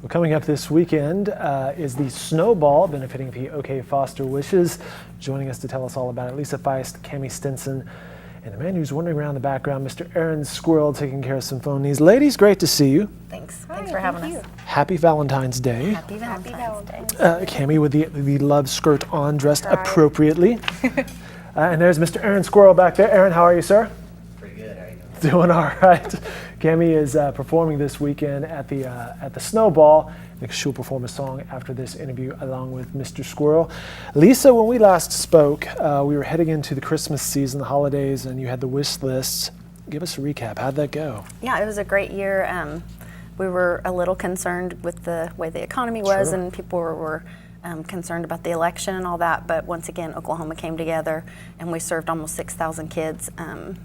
Well, coming up this weekend is the Snowball, benefiting the OK Foster Wishes. Joining us to tell us all about it, Lisa Feist, Cammie Stinson, and the man who's wandering around the background, Mr. Aaron Squirrel, taking care of some phone needs. Ladies, great to see you. Thanks. Thanks for having us. Happy Valentine's Day. Happy Valentine's Day. Cammie with the love skirt on, dressed appropriately. And there's Mr. Aaron Squirrel back there. Aaron, how are you, sir? Pretty good. How are you doing? Doing all right. Cammie is performing this weekend at the Snowball. I think she'll perform a song after this interview along with Mr. Squirrel. Lisa, when we last spoke, we were heading into the Christmas season, the holidays, and you had the wish lists. Give us a recap. How'd that go? Yeah, it was a great year. We were a little concerned with the way the economy was, and people were concerned about the election and all that, but once again, Oklahoma came together and we served almost 6,000 kids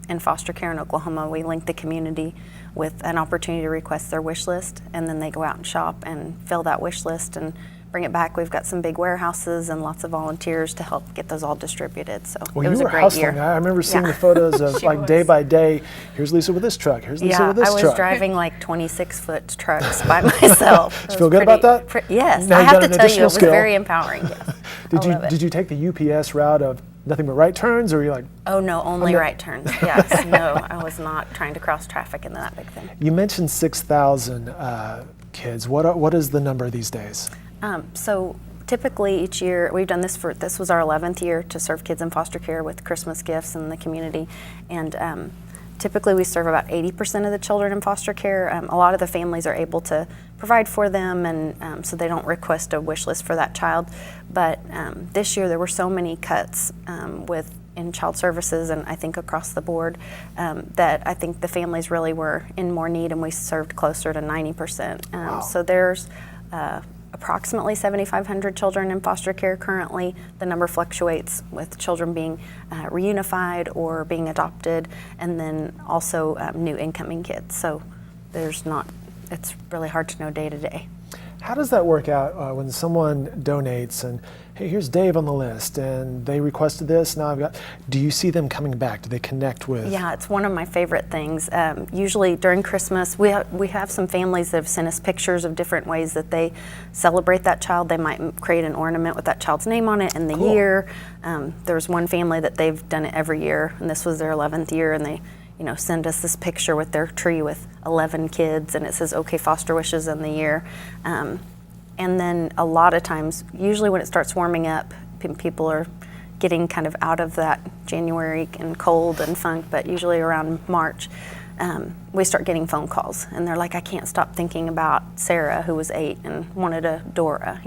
in foster care in Oklahoma. We linked the community with an opportunity to request their wish list, and then they go out and shop and fill that wish list and bring it back. We've got some big warehouses and lots of volunteers to help get those all distributed. So well, it was you a were great hustling. year. I remember seeing the photos of like day by day. Here's Lisa with this truck. Here's Lisa with this truck. I was driving like 26-foot trucks by myself. Did you feel good about that? Yes, now I have to tell you, it was skill. very empowering. Yes. Did you take the UPS route of nothing but right turns, or were you like? Oh no, only right turns. Yes, no, I was not trying to cross traffic in that big thing. You mentioned 6,000 kids. What is the number these days? So typically each year, we've done this was our 11th year to serve kids in foster care with Christmas gifts in the community, and typically we serve about 80% of the children in foster care. A lot of the families are able to provide for them, and so they don't request a wish list for that child. But this year there were so many cuts in child services, and I think across the board, that I think the families really were in more need, and we served closer to 90%. Wow. So there's approximately 7,500 children in foster care currently. The number fluctuates with children being reunified or being adopted, and then also new incoming kids. So it's really hard to know day to day. How does that work out when someone donates and, hey, here's Dave on the list, and they requested this, now I've got, do you see them coming back? Do they connect with? Yeah, it's one of my favorite things. Usually during Christmas, we have some families that have sent us pictures of different ways that they celebrate that child. They might create an ornament with that child's name on it and the year. There's one family that they've done it every year, and this was their 11th year, and they send us this picture with their tree with 11 kids, and it says OK Foster Wishes in the year. And then a lot of times, usually when it starts warming up, people are getting kind of out of that January and cold and funk, but usually around March, we start getting phone calls, and they're like, I can't stop thinking about Sarah, who was 8 and wanted a Dora,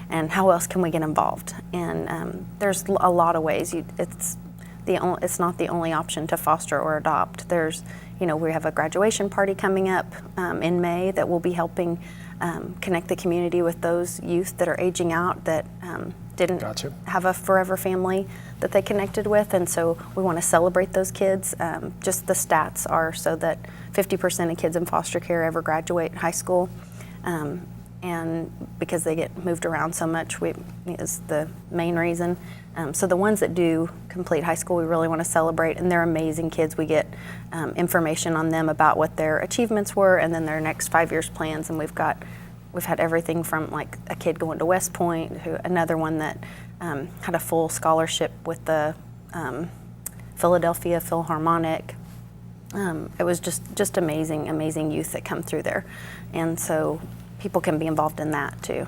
and how else can we get involved? And there's a lot of ways. It's not the only option to foster or adopt. There's, we have a graduation party coming up in May that will be helping connect the community with those youth that are aging out that didn't have a forever family that they connected with, and so we want to celebrate those kids. Just the stats are so that 50% of kids in foster care ever graduate high school, and because they get moved around so much is the main reason. So the ones that do complete high school, we really want to celebrate, and they're amazing kids. We get information on them about what their achievements were and then their next 5 years plans, and we've had everything from like a kid going to West Point, another one that had a full scholarship with the Philadelphia Philharmonic. It was just amazing youth that come through there, and so people can be involved in that too.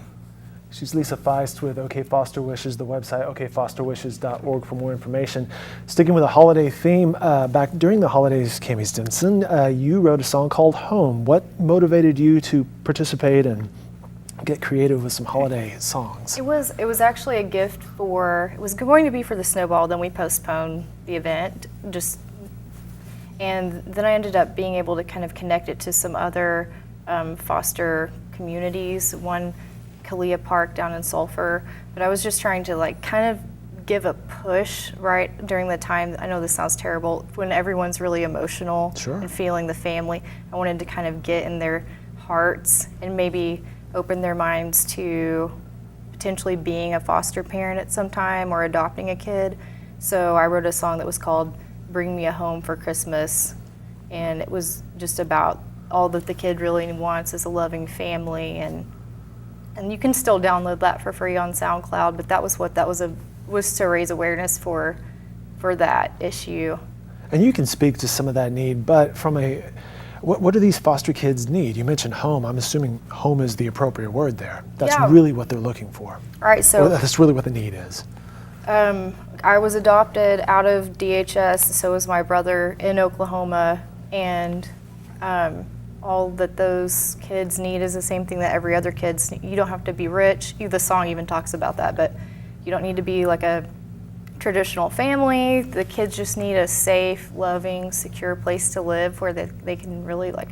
She's Lisa Feist with OK Foster Wishes, the website okfosterwishes.org for more information. Sticking with a holiday theme, back during the holidays, Cammie Stinson, you wrote a song called Home. What motivated you to participate and get creative with some holiday songs? It was actually a gift it was going to be for the Snowball, then we postponed the event, and then I ended up being able to kind of connect it to some other foster communities, one Kalia Park down in Sulphur, but I was just trying to kind of give a push right during the time, I know this sounds terrible, when everyone's really emotional and feeling the family. I wanted to kind of get in their hearts and maybe open their minds to potentially being a foster parent at some time or adopting a kid. So I wrote a song that was called Bring Me a Home for Christmas, and it was just about all that the kid really wants is a loving family, and you can still download that for free on SoundCloud, but that was what that was to raise awareness for that issue. And you can speak to some of that need, but from what do these foster kids need? You mentioned home. I'm assuming home is the appropriate word there. That's Yeah. really what they're looking for. All right, so Or that's really what the need is. I was adopted out of DHS, so was my brother in Oklahoma, and all that those kids need is the same thing that every other kid's need. You don't have to be rich. The song even talks about that, but you don't need to be like a traditional family. The kids just need a safe, loving, secure place to live where they can really like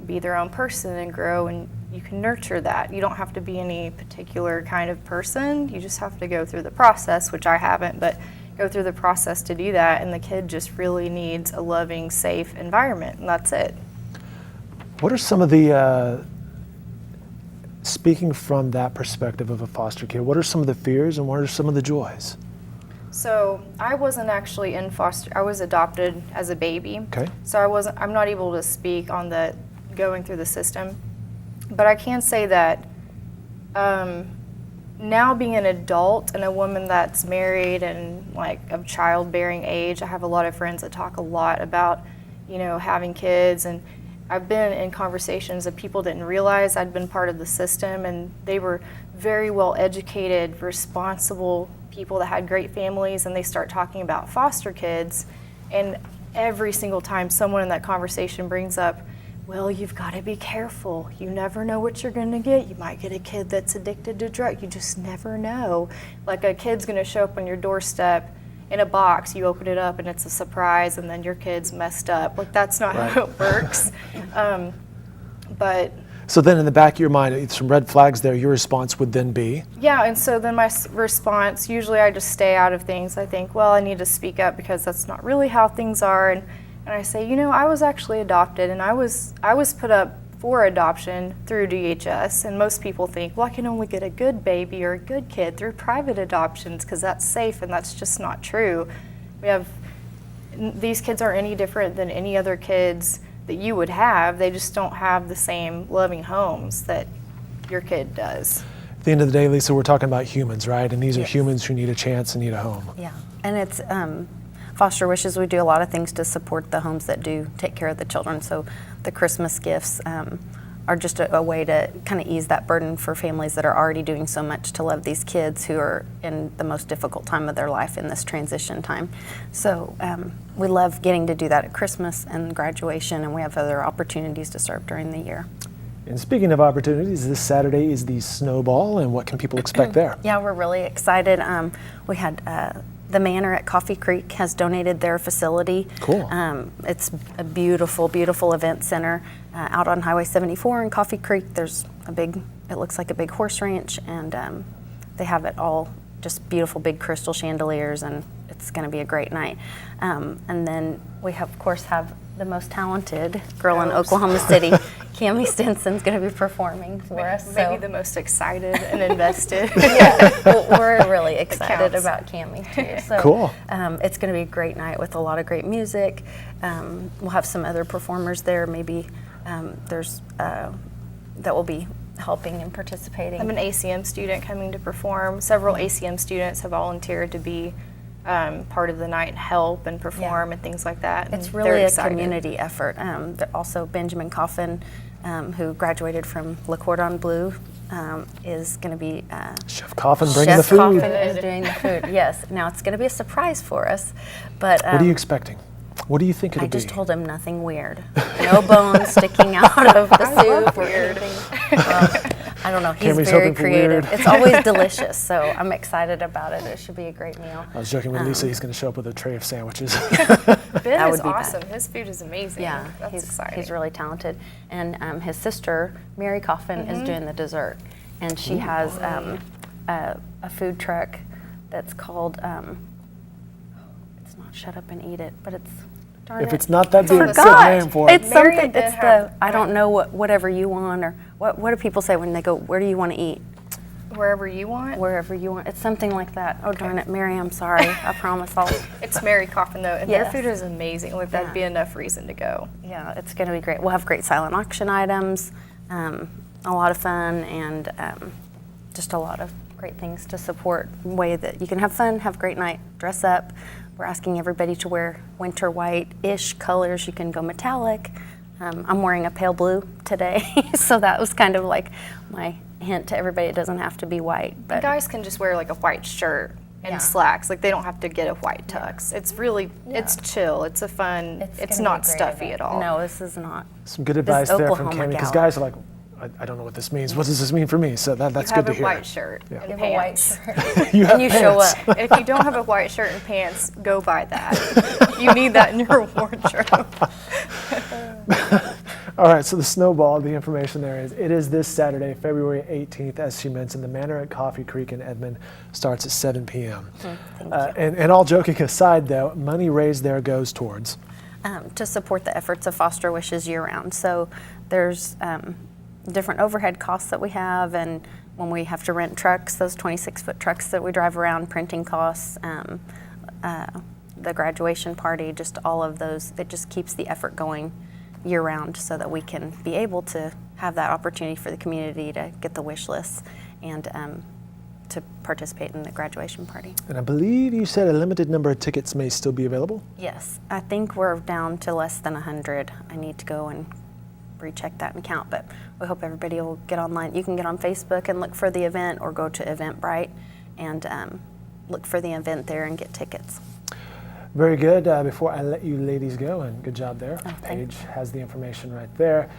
be their own person and grow, and you can nurture that. You don't have to be any particular kind of person. You just have to go through the process, which I haven't, but go through the process to do that, and the kid just really needs a loving, safe environment, and that's it. What are some of the, speaking from that perspective of a foster kid, what are some of the fears and what are some of the joys? So I wasn't actually in foster, I was adopted as a baby. Okay. So I'm not able to speak on the going through the system, but I can say that now being an adult and a woman that's married and like of childbearing age, I have a lot of friends that talk a lot about, having kids, and I've been in conversations that people didn't realize I'd been part of the system, and they were very well educated, responsible people that had great families, and they start talking about foster kids, and every single time someone in that conversation brings up, well, you've got to be careful. You never know what you're going to get. You might get a kid that's addicted to drugs. You just never know. Like a kid's going to show up on your doorstep in a box. You open it up and it's a surprise, and then your kid's messed up. Like that's not how it works. But So then in the back of your mind, some red flags there, your response would then be? yeah, and so then my response, usually I just stay out of things. I think, well, I need to speak up because that's not really how things are. And I say, I was actually adopted, and I was put up for adoption through DHS, and most people think, well, I can only get a good baby or a good kid through private adoptions because that's safe, and that's just not true. These kids aren't any different than any other kids that you would have. They just don't have the same loving homes that your kid does. At the end of the day, Lisa, we're talking about humans, right? And these are Yes. humans who need a chance and need a home. Yeah, and it's Foster Wishes. We do a lot of things to support the homes that do take care of the children. So the Christmas gifts are just a way to kind of ease that burden for families that are already doing so much to love these kids who are in the most difficult time of their life in this transition time. So we love getting to do that at Christmas and graduation, and we have other opportunities to serve during the year. And speaking of opportunities, this Saturday is the Snowball, and what can people expect there? Yeah, we're really excited. We had the Manor at Coffee Creek has donated their facility. Cool. It's a beautiful, beautiful event center out on Highway 74 in Coffee Creek. There's it looks like a big horse ranch, and they have it all just beautiful big crystal chandeliers, and it's going to be a great night. And then we of course have the most talented girl in Oklahoma City. Cammie Stinson's going to be performing for us. Maybe the most excited and invested. We're really excited counts. about Cammie too. So, Cool. It's going to be a great night with a lot of great music. We'll have some other performers there. Maybe there's that will be helping and participating. I'm an ACM student coming to perform. Several ACM students have volunteered to be part of the night and help and perform and things like that. It's and really they're a excited. community effort. Also, Benjamin Coffin, who graduated from Le Cordon Bleu, is going to be Chef Coffin bringing the Chef food. Coffin is doing the food. Yes. Now it's going to be a surprise for us, but What are you expecting? What do you think it'll I just be? told him nothing weird. No bones sticking out of the soup or weird. anything. I don't know. He's Cammie's very hoping for creative. weird. It's always delicious, so I'm excited about it. It should be a great meal. I was joking with Lisa, he's going to show up with a tray of sandwiches. Ben That is would be awesome. His food is amazing. Yeah, That's he's exciting. really talented. And his sister, Mary Coffin, is doing the dessert. And she has a food truck that's called, it's not Shut Up and Eat It, but it's, darn If it. it's not that big, on it's the still a Forgot. name for it. It's Mary something, did it's have- I don't know whatever you want, or what do people say when they go, where do you want to eat? Wherever you want. Wherever you want. It's something like that. Oh, darn it, Mary, I'm sorry. I promise I'll. It's Mary Coffin, though, and Yes. their food is amazing. Like, that'd be enough reason to go. Yeah, it's going to be great. We'll have great silent auction items, a lot of fun, and just a lot of great things to support. Way that you can have fun, have a great night, dress up. We're asking everybody to wear winter white-ish colors. You can go metallic. I'm wearing a pale blue today, so that was kind of like my hint to everybody. It doesn't have to be white. But Guys can just wear like a white shirt and Yeah. slacks. Like, they don't have to get a white tux. It's really, it's chill. It's a fun, it's gonna not be a great stuffy event. at all. No, this is not. Some good This advice is there from Oklahoma Cami, because Gala. guys are like, I don't know what this means. What does this mean for me? So that's You good to have a hear. white shirt Yeah. and You have a white pants. shirt. You have and you show pants. up. If you don't have a white shirt and pants, go buy that. You need that in your wardrobe. All right, so the Snowball, the information there is, it is this Saturday, February 18th, as she mentioned. The Manor at Coffee Creek in Edmond starts at 7 p.m. Thank you. And all joking aside, though, money raised there goes towards. To support the efforts of Foster Wishes year-round. So there's different overhead costs that we have, and when we have to rent trucks, those 26-foot trucks that we drive around, printing costs, the graduation party, just all of those. It just keeps the effort going year-round so that we can be able to have that opportunity for the community to get the wish lists and to participate in the graduation party. And I believe you said a limited number of tickets may still be available. Yes, I think we're down to less than 100. I need to go and recheck that and count, but we hope everybody will get online. You can get on Facebook and look for the event, or go to Eventbrite and look for the event there and get tickets. Very good. Before I let you ladies go, and good job there. thank Paige has the information right there.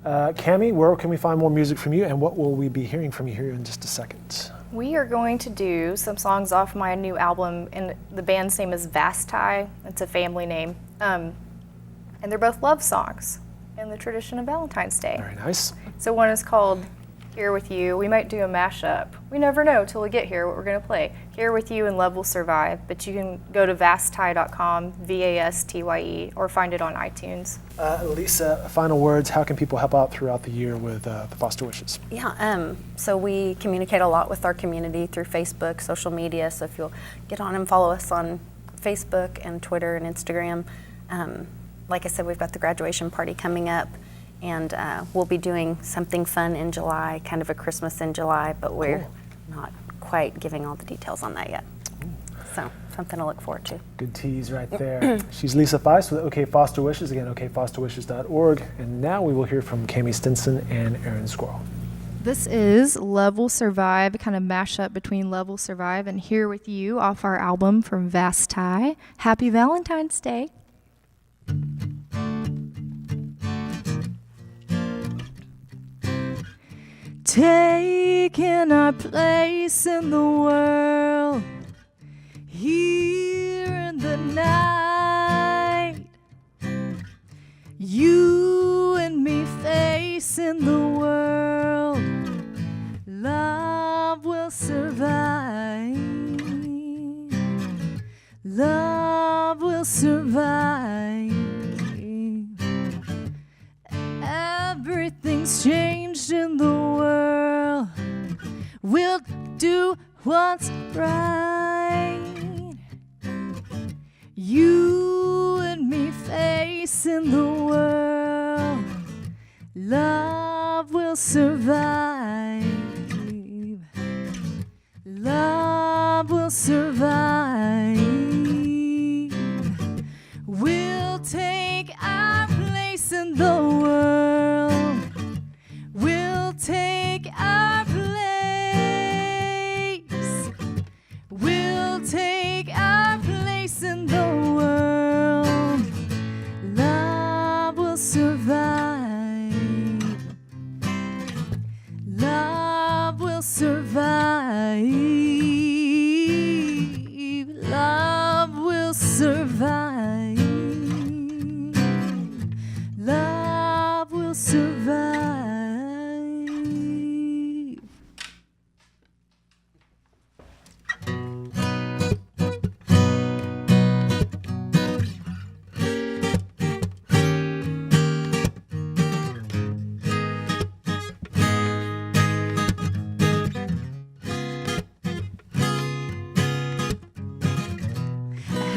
Cami, where can we find more music from you, and what will we be hearing from you here in just a second? We are going to do some songs off my new album, and the band's name is Vasti. It's a family name. And they're both love songs in the tradition of Valentine's Day. Very nice. So one is called Here With You. We might do a mashup. We never know till we get here what we're going to play. Here With You and Love Will Survive. But you can go to vasti.com, VASTYE, or find it on iTunes. Lisa, final words. How can people help out throughout the year with the Foster Wishes? Yeah, so we communicate a lot with our community through Facebook, social media. So if you'll get on and follow us on Facebook and Twitter and Instagram. Like I said, we've got the graduation party coming up, and we'll be doing something fun in July, kind of a Christmas in July, but we're not quite giving all the details on that yet. So something to look forward to. Good tease right there. She's Lisa Feist with OK Foster Wishes, again, okfosterwishes.org. And now we will hear from Cami Stinson and Aaron Squirrel. This is Love Will Survive, kind of mashup between Love Will Survive and Here With You off our album from Vasti. Happy Valentine's Day. Taking our place in the world, here in the night, you and me facing the world, love will survive, love will survive. Everything's changed in the world. We'll do what's right. You and me facing the world. Love will survive. Love will survive. We'll take our place in the world. We'll take our place. We'll take our place in the world. Love will survive. Love will survive. Love will survive. Love will survive.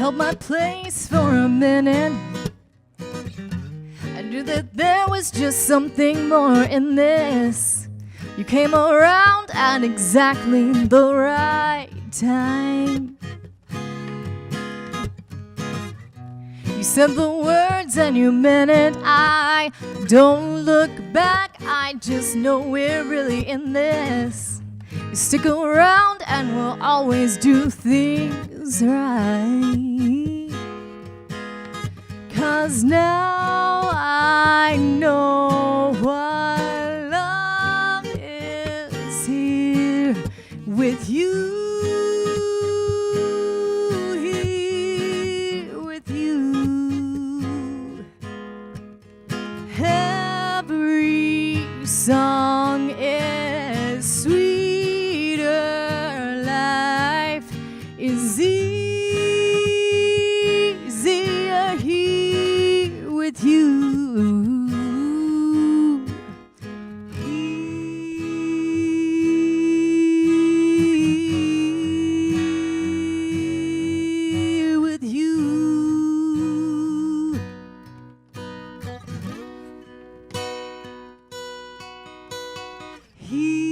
held my place for a minute. I knew that there was just something more in this. You came around at exactly the right time. You said the words and you meant it. I don't look back, I just know we're really in this. You stick around and we'll always do things right. 'Cause now I know what love is here with you. Here with you. Every song is sweeter. Life is easier here with you. Here with you. Here